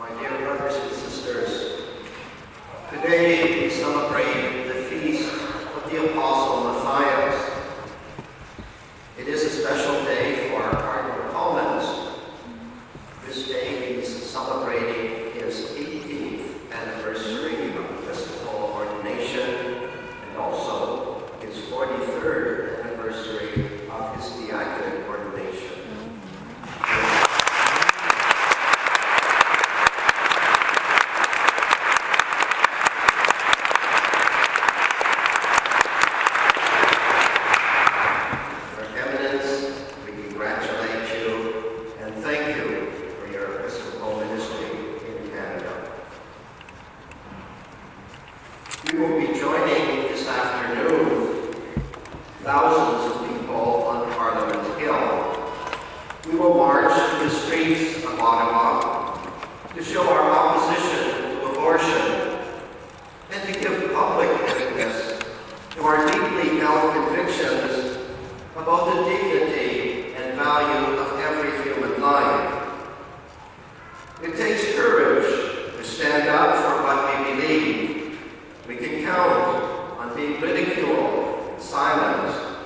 My dear brothers and sisters, today we celebrate the feast of the Apostle Matthias. It is a special day for Cardinal Collins. This day he's celebrating his 18th anniversary of Episcopal ordination and also his 43rd anniversary of his diaconate ordination. We will be joining this afternoon thousands of people on Parliament Hill. We will march through the streets of Ottawa to show our opposition to abortion and to give public witness to our deeply held convictions about the dignity and value of every human life. It takes courage to stand up for what we believe. We can count on being ridiculed and silenced.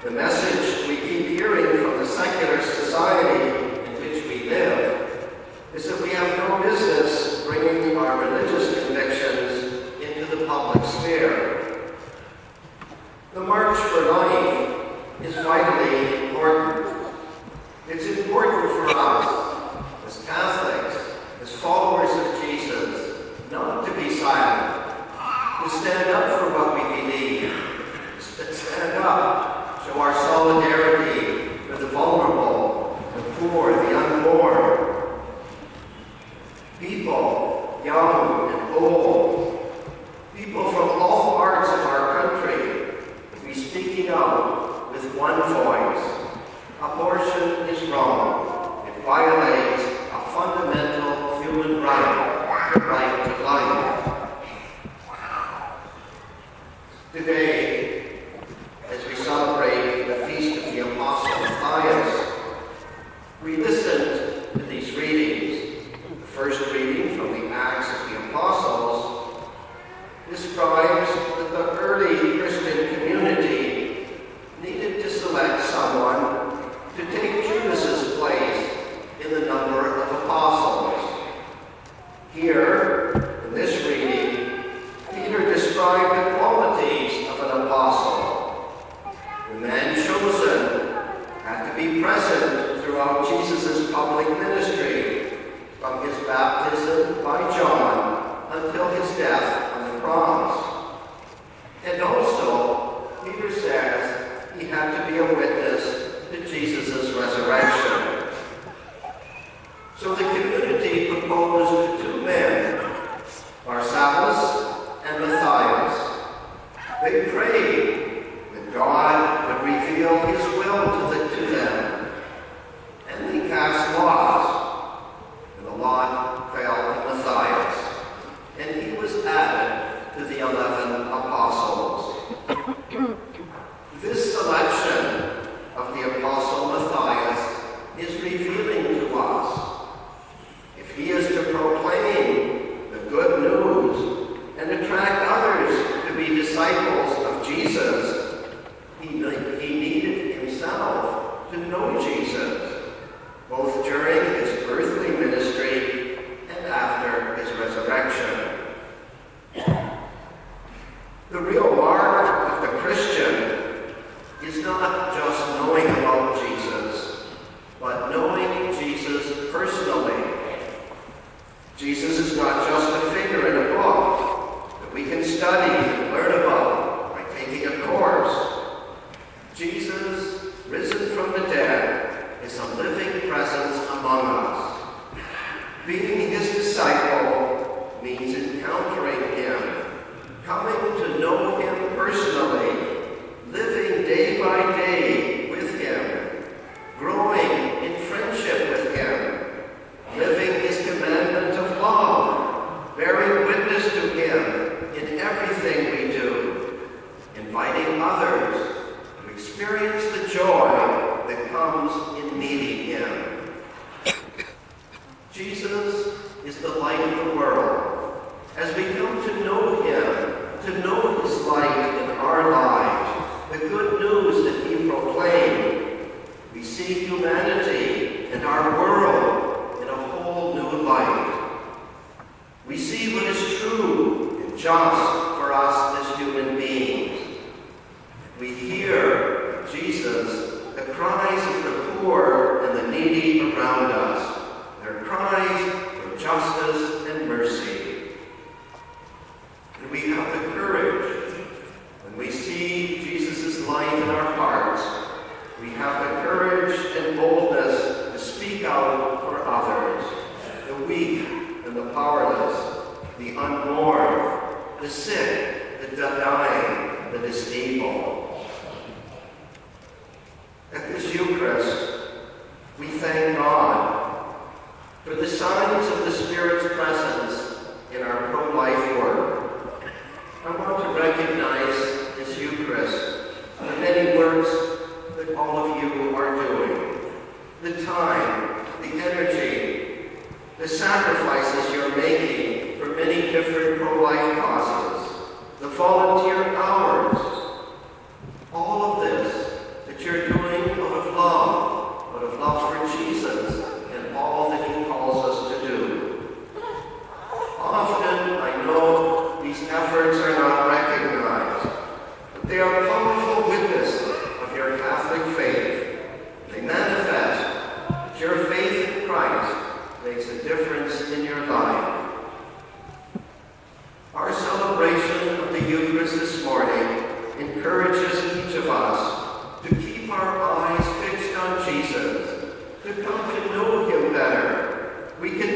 The message we keep hearing from the secular society in which we live is that we have no business bringing our religious convictions into the public sphere. The March for Life is vitally important. It's important for us, as Catholics, as followers of Jesus, not to be silent, to stand up for what we believe, to stand up, show our solidarity with the vulnerable, the poor, the unborn. People, young and old, people from all parts of our country, we speaking out with one voice. Abortion is wrong. It violates a fundamental human right, the right to life. Today, as we celebrate the Feast of the Apostle Matthias, we listened to these readings. The first reading from the Acts of the Apostles describes that the early Christian community needed to select someone to take Judas's place in the number of apostles. Here, in this reading, Peter described the qualities of an apostle. The man chosen had to be present throughout Jesus' public ministry, from his baptism by John until his death on the cross. And also, Peter says he had to be a witness to Jesus' resurrection. So the community proposed two men, Basilica and Matthias. They prayed that God would reveal his will to them. And they cast lots. And the lot fell to Matthias. And he was added to the 11 apostles. This selection of the apostle Matthias is revealing to us. If he is to proclaim the good news and attract others to be disciples of Jesus, he needed himself to know Jesus, both during his earthly ministry and after his resurrection. The real mark of the Christian is not just knowing about Jesus, but knowing Jesus personally. Jesus is not just a figure in a book that we can study and learn about by taking a course. Jesus, risen from the dead, is a living presence among us. Being his disciple means encountering him, coming to know him personally, living day by day with him, growing in friendship with him, living his commandment of love, bearing witness to him in everything we do, inviting others to experience the joy that comes in meeting him. Jesus is and our world in a whole new light. We see what is true and just for us as human beings. We hear Jesus, the cries of the poor and the needy around us, their cries for justice and mercy. And we have the courage, when we see Jesus' light in our hearts, we have the courage and boldness to speak out for others, the weak and the powerless, the unborn, the sick, the dying, the disabled. At this Eucharist, we thank God for the signs of the Spirit's presence in our pro-life work. I want to recognize this Eucharist, the many works that all of you are doing, the time, the energy, the sacrifices you're making for many different pro-life causes, the volunteer hours, all of this that you're doing out of love for Jesus and all that he calls us to do. Often, I know these efforts are not recognized, but they are powerful witness of your Catholic faith. They manifest that your faith in Christ makes a difference in your life. Our celebration of the Eucharist this morning encourages each of us to keep our eyes fixed on Jesus, to come to know him better. We can